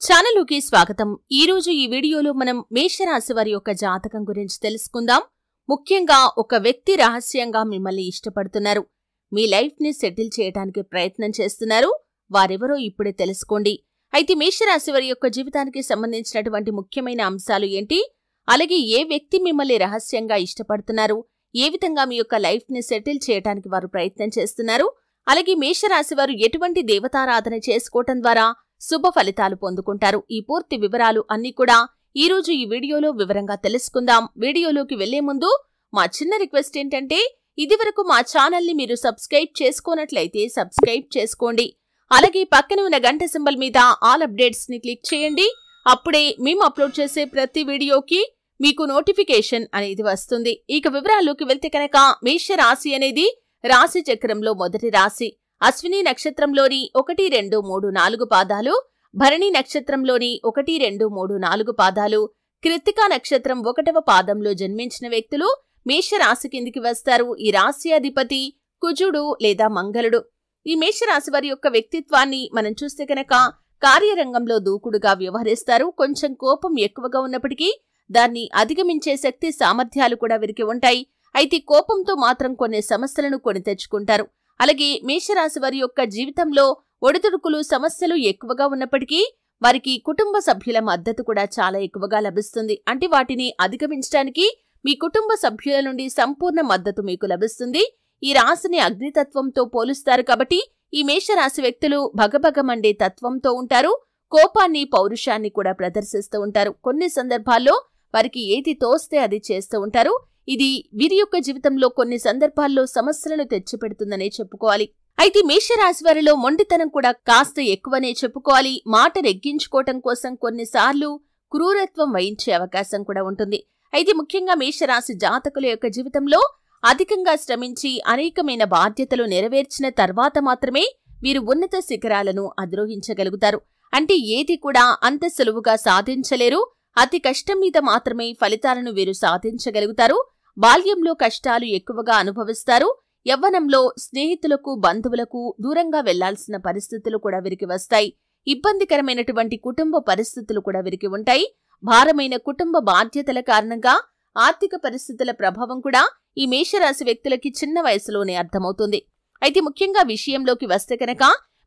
ఛానలుకి స్వాగతం। ఈ రోజు ఈ వీడియోలో మనం మేషరాశి వారి యొక్క జాతకం గురించి తెలుసుకుందాం। ముఖ్యంగా ఒక వ్యక్తి రహస్యంగా మిమ్మల్ని ఇష్టపడుతున్నారు, మీ లైఫ్ ని సెటిల్ చేయడానికి ప్రయత్నం చేస్తున్నారు। వారెవరో ఇప్పుడే తెలుసుకోండి। అయితే మేషరాశి వారి యొక్క జీవితానికి సంబంధించినటువంటి ముఖ్యమైన అంశాలు ఏంటి, అలాగే ఏ వ్యక్తి మిమ్మల్ని రహస్యంగా ఇష్టపడుతున్నారు, ఏ విధంగా మీ యొక్క లైఫ్ ని సెటిల్ చేయడానికి వారు ప్రయత్నం చేస్తున్నారు, అలాగే మేషరాశి వారు ఎటువంటి దేవతారాధన చేసుకోవటం ద్వారా శుభ ఫలితాలు పొందుకుంటారు, ఈ పూర్తి వివరాలు అన్నీ కూడా ఈ రోజు ఈ వీడియోలో వివరంగా తెలుసుకుందాం। వీడియోలోకి వెళ్లే ముందు మా చిన్న రిక్వెస్ట్ ఏంటంటే, ఇదివరకు మా ఛానల్ ని మీరు సబ్స్క్రైబ్ చేసుకోనట్లయితే సబ్స్క్రైబ్ చేసుకోండి, అలాగే పక్కన ఉన్న గంట సింబల్ మీద ఆల్ అప్డేట్స్ ని క్లిక్ చేయండి। అప్పుడే మేము అప్లోడ్ చేసే ప్రతి వీడియోకి మీకు నోటిఫికేషన్ అనేది వస్తుంది। ఇక వివరాల్లోకి వెళ్తే కనుక, మేషరాశి అనేది రాశి చక్రంలో మొదటి రాశి। అశ్విని నక్షత్రంలోని 1, 2, 3, 4 పాదాలు, భరణి నక్షత్రంలోని 1, 2, 3, 4 పాదాలు, కృత్తికా నక్షత్రం 1వ పాదంలో జన్మించిన వ్యక్తులు మేషరాశి కిందికి వస్తారు। ఈ రాశి అధిపతి కుజుడు లేదా మంగళుడు। ఈ మేషరాశి వారి యొక్క వ్యక్తిత్వాన్ని మనం చూస్తే కనుక, కార్యరంగంలో దూకుడుగా వ్యవహరిస్తారు। కొంచెం కోపం ఎక్కువగా ఉన్నప్పటికీ దాన్ని అధిగమించే శక్తి సామర్థ్యాలు కూడా వీరికి ఉంటాయి। అయితే కోపంతో మాత్రం కొన్ని సమస్యలను కొని తెచ్చుకుంటారు। అలాగే మేషరాశి వారి యొక్క జీవితంలో ఒడిదుడుకులు సమస్యలు ఎక్కువగా ఉన్నప్పటికీ వారికి కుటుంబ సభ్యుల మద్దతు కూడా చాలా ఎక్కువగా లభిస్తుంది। అంటే వాటిని అధిగమించడానికి మీ కుటుంబ సభ్యుల నుండి సంపూర్ణ మద్దతు మీకు లభిస్తుంది। ఈ రాశిని అగ్నితత్వంతో పోలుస్తారు కాబట్టి ఈ మేషరాశి వ్యక్తులు భగభగమండే తత్వంతో ఉంటారు। కోపాన్ని పౌరుషాన్ని కూడా ప్రదర్శిస్తూ ఉంటారు। కొన్ని సందర్భాల్లో వారికి ఏది తోస్తే అది చేస్తూ ఉంటారు। ఇది వీరి యొక్క జీవితంలో కొన్ని సందర్భాల్లో సమస్యలను తెచ్చిపెడుతుందనే చెప్పుకోవాలి। అయితే మేషరాశి వారిలో మొండితనం కూడా కాస్త ఎక్కువనే చెప్పుకోవాలి। మాట నెగ్గించుకోవటం కోసం కొన్నిసార్లు క్రూరత్వం వహించే అవకాశం కూడా ఉంటుంది। అయితే ముఖ్యంగా మేషరాశి జాతకుల యొక్క జీవితంలో అధికంగా శ్రమించి అనేకమైన బాధ్యతలు నెరవేర్చిన తర్వాత మాత్రమే వీరు ఉన్నత శిఖరాలను అధిరోహించగలుగుతారు। అంటే ఏది కూడా అంత సులువుగా సాధించలేరు, అతి కష్టం మీద మాత్రమే ఫలితాలను వీరు సాధించగలుగుతారు। బాల్యంలో కష్టాలు ఎక్కువగా అనుభవిస్తారు। యవ్వనంలో స్నేహితులకు బంధువులకు దూరంగా వెళ్లాల్సిన పరిస్థితులు కూడా వీరికి వస్తాయి। ఇబ్బందికరమైనటువంటి కుటుంబ పరిస్థితులు కూడా వీరికి ఉంటాయి। భారమైన కుటుంబ బాధ్యతల కారణంగా ఆర్థిక పరిస్థితుల ప్రభావం కూడా ఈ మేషరాశి వ్యక్తులకి చిన్న వయసులోనే అర్థమవుతుంది। అయితే ముఖ్యంగా విషయంలోకి వస్తే కనుక,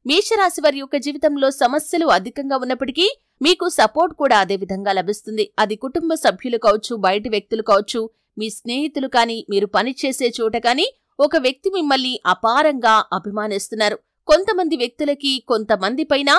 మేషరాశి వారి యొక్క జీవితంలో సమస్యలు అధికంగా ఉన్నప్పటికీ మీకు సపోర్ట్ కూడా అదే విధంగా లభిస్తుంది। అది కుటుంబ సభ్యులు కావచ్చు, బయటి వ్యక్తులు కావచ్చు, మీ స్నేహితులు కానీ, మీరు పనిచేసే చోట కానీ ఒక వ్యక్తి మిమ్మల్ని అపారంగా అభిమానిస్తున్నారు। కొంతమంది వ్యక్తులకి కొంతమంది పైన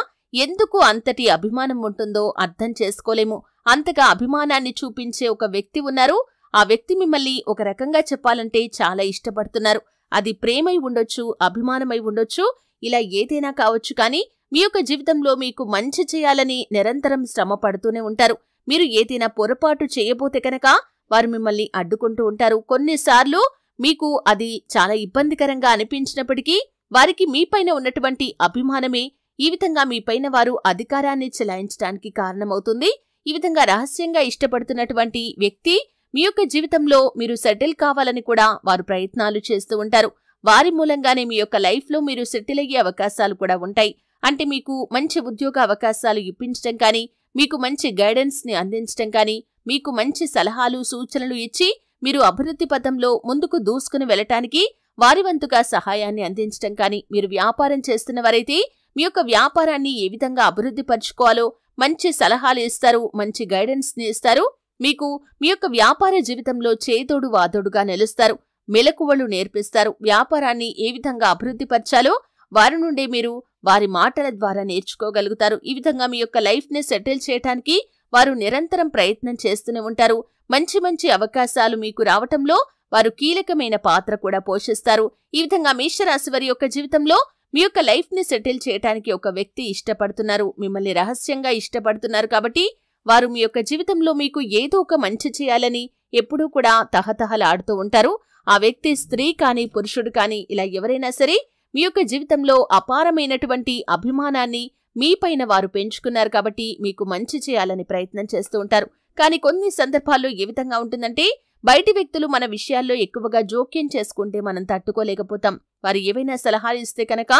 ఎందుకు అంతటి అభిమానం ఉంటుందో అర్థం చేసుకోలేము। అంతగా అభిమానాన్ని చూపించే ఒక వ్యక్తి ఉన్నారు। ఆ వ్యక్తి మిమ్మల్ని ఒక రకంగా చెప్పాలంటే చాలా ఇష్టపడుతున్నారు। అది ప్రేమై ఉండొచ్చు, అభిమానమై ఉండొచ్చు, ఇలా ఏదైనా కావచ్చు। కానీ మీ యొక్క జీవితంలో మీకు మంచి చేయాలని నిరంతరం శ్రమ పడుతూనే ఉంటారు। మీరు ఏదైనా పొరపాటు చేయబోతే కనుక వారు మిమ్మల్ని అడ్డుకుంటూ ఉంటారు। కొన్నిసార్లు మీకు అది చాలా ఇబ్బందికరంగా అనిపించినప్పటికీ వారికి మీపైన ఉన్నటువంటి అభిమానమే ఈ విధంగా మీపైన వారు అధికారాన్ని చెలాయించడానికి కారణమవుతుంది। ఈ విధంగా రహస్యంగా ఇష్టపడుతున్నటువంటి వ్యక్తి మీ యొక్క జీవితంలో మీరు సెటిల్ కావాలని కూడా వారు ప్రయత్నాలు చేస్తూ ఉంటారు। వారి మూలంగానే మీ యొక్క లైఫ్లో మీరు సెటిల్ అయ్యే అవకాశాలు కూడా ఉంటాయి। అంటే మీకు మంచి ఉద్యోగ అవకాశాలు ఇప్పించడం కానీ, మీకు మంచి గైడెన్స్ ని అందించడం కానీ, మీకు మంచి సలహాలు సూచనలు ఇచ్చి మీరు అభివృద్ధి పథంలో ముందుకు దూసుకుని వెళ్లటానికి వారి వంతుగా సహాయాన్ని అందించడం కానీ, మీరు వ్యాపారం చేస్తున్నవారైతే మీ యొక్క వ్యాపారాన్ని ఏ విధంగా అభివృద్ధి పరుచుకోవాలో మంచి సలహాలు ఇస్తారు, మంచి గైడెన్స్ ని ఇస్తారు। మీకు మీ యొక్క వ్యాపార జీవితంలో చేదోడు వాదోడుగా నిలుస్తారు, మెలకువలు నేర్పిస్తారు। వ్యాపారాన్ని ఏ విధంగా అభివృద్ధి పరచాలో వారి నుండే మీరు వారి మాటల ద్వారా నేర్చుకోగలుగుతారు। ఈ విధంగా మీ యొక్క లైఫ్ ని సెటిల్ చేయడానికి వారు నిరంతరం ప్రయత్నం చేస్తూనే ఉంటారు। మంచి మంచి అవకాశాలు మీకు రావటంలో వారు కీలకమైన పాత్ర కూడా పోషిస్తారు। ఈ విధంగా మేషరాశి వారి యొక్క జీవితంలో మీ యొక్క లైఫ్ ని సెటిల్ చేయడానికి ఒక వ్యక్తి ఇష్టపడుతున్నారు, మిమ్మల్ని రహస్యంగా ఇష్టపడుతున్నారు కాబట్టి వారు మీ యొక్క జీవితంలో మీకు ఏదో ఒక మంచి చేయాలని ఎప్పుడూ కూడా తహతహలాడుతూ ఉంటారు। ఆ వ్యక్తి స్త్రీ కానీ పురుషుడు కానీ ఇలా ఎవరైనా సరే మీ యొక్క జీవితంలో అపారమైనటువంటి అభిమానాన్ని మీపైన వారు పెంచుకున్నారు కాబట్టి మీకు మంచి చేయాలని ప్రయత్నం చేస్తూ ఉంటారు। కానీ కొన్ని సందర్భాల్లో ఏ విధంగా ఉంటుందంటే, బయటి వ్యక్తులు మన విషయాల్లో ఎక్కువగా జోక్యం చేసుకుంటే మనం తట్టుకోలేకపోతాం। వారు ఏవైనా సలహాలు ఇస్తే కనుక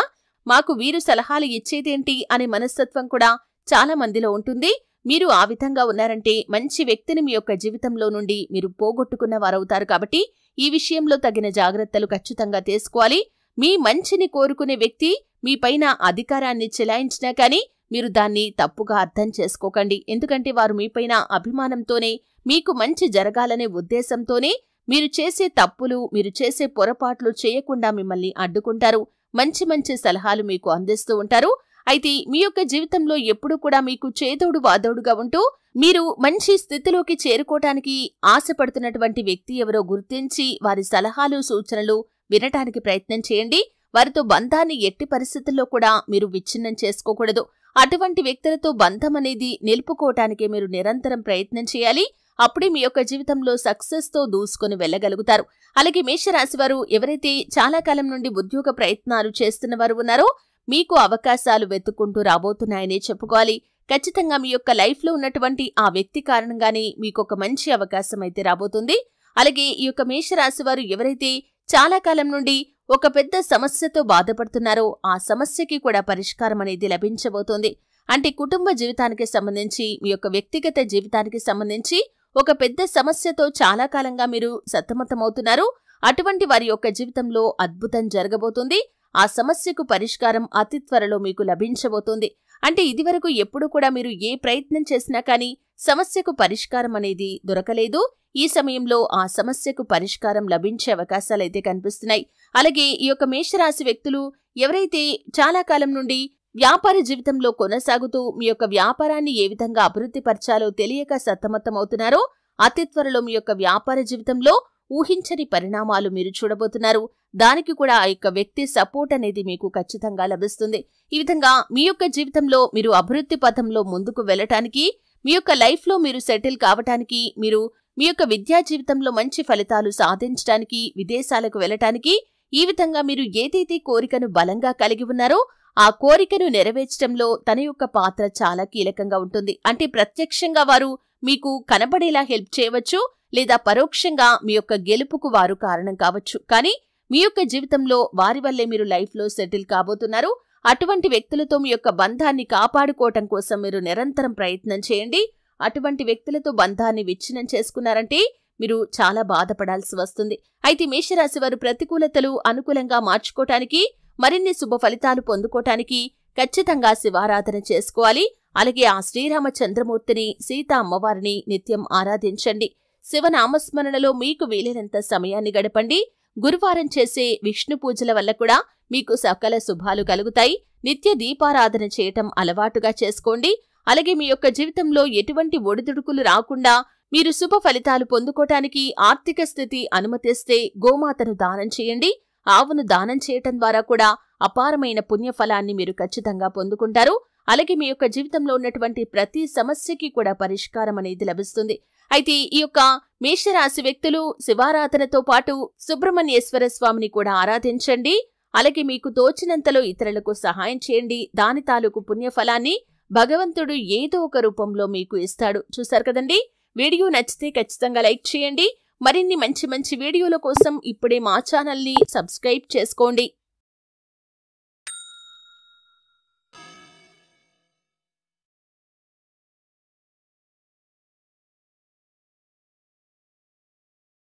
మాకు వీరు సలహాలు ఇచ్చేదేంటి అనే మనస్తత్వం కూడా చాలా మందిలో ఉంటుంది. మీరు ఆ విధంగా ఉన్నారంటే మంచి వ్యక్తిని మీ యొక్క జీవితంలో నుండి మీరు పోగొట్టుకున్న వారవుతారు. కాబట్టి ఈ విషయంలో తగిన జాగ్రత్తలు ఖచ్చితంగా తీసుకోవాలి. మీ మంచిని కోరుకునే వ్యక్తి మీ పైన అధికారాన్ని చెలాయించినా కానీ మీరు దాన్ని తప్పుగా అర్థం చేసుకోకండి. ఎందుకంటే వారు మీపైన అభిమానంతోనే, మీకు మంచి జరగాలనే ఉద్దేశంతోనే మీరు చేసే తప్పులు, మీరు చేసే పొరపాట్లు చేయకుండా మిమ్మల్ని అడ్డుకుంటారు. మంచి మంచి సలహాలు మీకు అందిస్తూ ఉంటారు. అయితే మీ యొక్క జీవితంలో ఎప్పుడూ కూడా మీకు చేదోడు వాదోడుగా ఉంటూ మీరు మంచి స్థితిలోకి చేరుకోవటానికి ఆశపడుతున్నటువంటి వ్యక్తి ఎవరో గుర్తించి వారి సలహాలు, సూచనలు వినటానికి ప్రయత్నం చేయండి. వారితో బంధాన్ని ఎట్టి పరిస్థితుల్లో కూడా మీరు విచ్ఛిన్నం చేసుకోకూడదు. అటువంటి వ్యక్తులతో బంధం అనేది నిలుపుకోవటానికే మీరు నిరంతరం ప్రయత్నం చేయాలి. అప్పుడే మీ యొక్క జీవితంలో సక్సెస్ తో దూసుకొని వెళ్ళగలుగుతారు. అలాగే మేషరాశి వారు ఎవరైతే చాలా కాలం నుండి ఉద్యోగ ప్రయత్నాలు చేస్తున్న వారు ఉన్నారో మీకు అవకాశాలు వెతుక్కుంటూ రాబోతున్నాయనే చెప్పుకోవాలి. ఖచ్చితంగా మీ యొక్క లైఫ్ లో ఉన్నటువంటి ఆ వ్యక్తి కారణంగానే మీకు ఒక మంచి అవకాశం అయితే రాబోతుంది. అలాగే ఈ యొక్క మేషరాశి వారు ఎవరైతే చాలా కాలం నుండి ఒక పెద్ద సమస్యతో బాధపడుతున్నారో ఆ సమస్యకి కూడా పరిష్కారం అనేది లభించబోతోంది. అంటే కుటుంబ జీవితానికి సంబంధించి, మీ యొక్క వ్యక్తిగత జీవితానికి సంబంధించి ఒక పెద్ద సమస్యతో చాలా కాలంగా మీరు సతమతమవుతున్నారు. అటువంటి వారి యొక్క జీవితంలో అద్భుతం జరగబోతుంది. ఆ సమస్యకు పరిష్కారం అతి త్వరలో మీకు లభించబోతుంది. అంటే ఇదివరకు ఎప్పుడు కూడా మీరు ఏ ప్రయత్నం చేసినా కానీ సమస్యకు పరిష్కారం అనేది దొరకలేదు. ఈ సమయంలో ఆ సమస్యకు పరిష్కారం లభించే అవకాశాలైతే కనిపిస్తున్నాయి. అలాగే ఈ యొక్క మేషరాశి వ్యక్తులు ఎవరైతే చాలా కాలం నుండి వ్యాపార జీవితంలో కొనసాగుతూ మీ యొక్క వ్యాపారాన్ని ఏ విధంగా అభివృద్ధి పరచాలో తెలియక సతమతమవుతున్నారో అతి త్వరలో మీ యొక్క వ్యాపార జీవితంలో ఊహించని పరిణామాలు మీరు చూడబోతున్నారు. దానికి కూడా ఆ యొక్క వ్యక్తి సపోర్ట్ అనేది మీకు ఖచ్చితంగా లభిస్తుంది. ఈ విధంగా మీ యొక్క జీవితంలో మీరు అభివృద్ధి పథంలో ముందుకు వెళ్ళటానికి, మీ యొక్క లైఫ్ లో మీరు సెటిల్ కావటానికి, మీరు మీ యొక్క విద్యా జీవితంలో మంచి ఫలితాలు సాధించడానికి, విదేశాలకు వెళ్ళటానికి, ఈ విధంగా మీరు ఏదైతే కోరికను బలంగా కలిగి ఉన్నారో ఆ కోరికను నెరవేర్చడంలో తన యొక్క పాత్ర చాలా కీలకంగా ఉంటుంది. అంటే ప్రత్యక్షంగా వారు మీకు కనబడేలా హెల్ప్ చేయవచ్చు, లేదా పరోక్షంగా మీ యొక్క గెలుపుకు వారు కారణం కావచ్చు. కానీ మీ యొక్క జీవితంలో వారి వల్లే మీరు లైఫ్ లో సెటిల్ కాబోతున్నారు. అటువంటి వ్యక్తులతో మీ యొక్క బంధాన్ని కాపాడుకోవటం కోసం మీరు నిరంతరం ప్రయత్నం చేయండి. అటువంటి వ్యక్తులతో బంధాన్ని విచ్ఛిన్నం చేసుకున్నారంటే మీరు చాలా బాధపడాల్సి వస్తుంది. అయితే మేషరాశి వారు ప్రతికూలతలు అనుకూలంగా మార్చుకోవటానికి, మరిన్ని శుభ ఫలితాలు పొందుకోవటానికి ఖచ్చితంగా శివారాధన చేసుకోవాలి. అలాగే ఆ శ్రీరామచంద్రమూర్తిని, సీతా అమ్మవారిని నిత్యం ఆరాధించండి. శివనామస్మరణలో మీకు వీలైనంత సమయాన్ని గడపండి. గురువారం చేసే విష్ణు పూజల వల్ల కూడా మీకు సకల శుభాలు కలుగుతాయి. నిత్య దీపారాధన చేయటం అలవాటుగా చేసుకోండి. అలాగే మీ యొక్క జీవితంలో ఎటువంటి ఒడిదుడుకులు రాకుండా మీరు శుభ ఫలితాలు పొందుకోవటానికి ఆర్థిక స్థితి అనుమతిస్తే గోమాతను దానం చేయండి. ఆవును దానం చేయటం ద్వారా కూడా అపారమైన పుణ్యఫలాన్ని మీరు ఖచ్చితంగా పొందుకుంటారు. అలాగే మీ యొక్క జీవితంలో ఉన్నటువంటి ప్రతి సమస్యకి కూడా పరిష్కారం అనేది లభిస్తుంది. అయితే ఈ యొక్క మేషరాశి వ్యక్తులు శివారాధనతో పాటు సుబ్రహ్మణ్యేశ్వర స్వామిని కూడా ఆరాధించండి. అలాగే మీకు తోచినంతలో ఇతరులకు సహాయం చేయండి. దాని తాలూకు పుణ్యఫలాన్ని భగవంతుడు ఏదో ఒక రూపంలో మీకు ఇస్తాడు. చూశారు కదండి. వీడియో నచ్చితే ఖచ్చితంగా లైక్ చేయండి. మరిన్ని మంచి మంచి వీడియోల కోసం ఇప్పుడే మా ఛానల్ని సబ్స్క్రైబ్ చేసుకోండి.